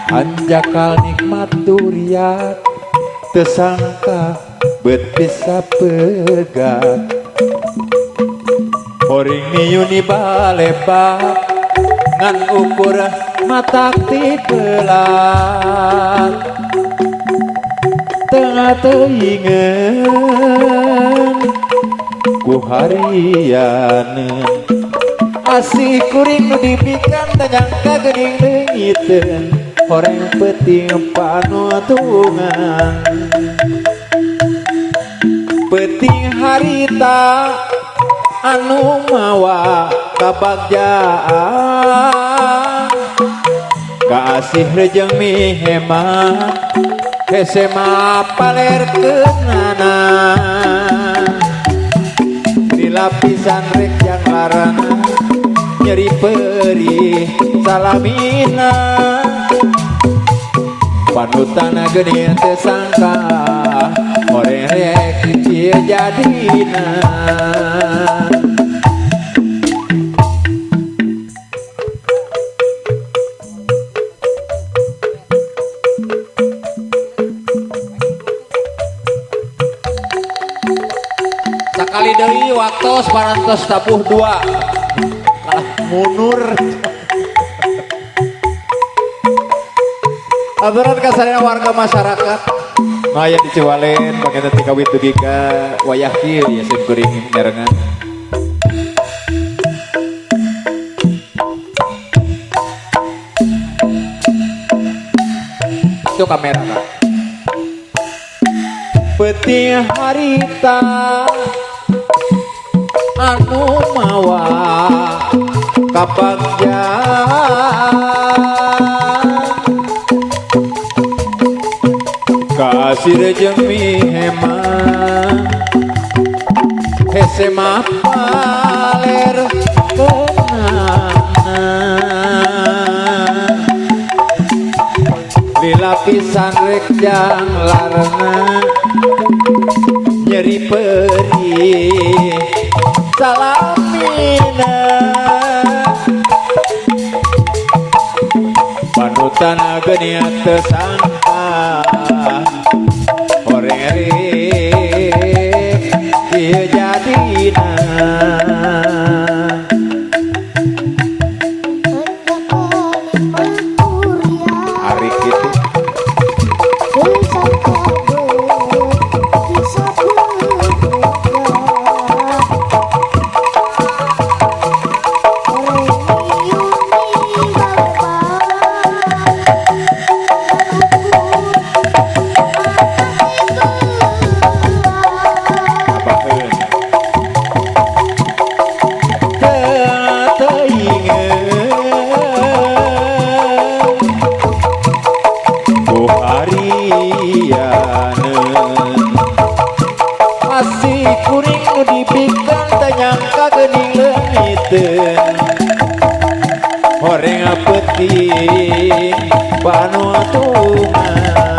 anjakal nikmat durian tersangka bet bisa pegat horing niuni balebak ngan ukur mata tipelat tengah teingan ku harian asih kuring nu dipikan tanyangka geuning leungiteun horeng peuting panutungan peuting harita anu mawa kabagjaan kaasih rejeng mihema hese mah palerkeunana di lapisan rek yang larana nyeri perih salamina panutana geuning teu sangka horeng rek ieu jadina sakali deui waktos parantos tapuh dua kalah munur aturan kasarana warga masyarakat aya di Ciwalen pake teh kawit dugi ka wayah kieu ya sim kuring nyarengan itu kamera Kak. Peuting harita anu mawa kabagjaan kasih rejeng mihema hese mah palerkeunana di lapisan rek jang larna nyeri perih salamina panutana geuning teu sangka horeng rek ieu jadina ari kitu asih kuring nu dipikan tanyangka geuning leungiteun horeng peuting panutungan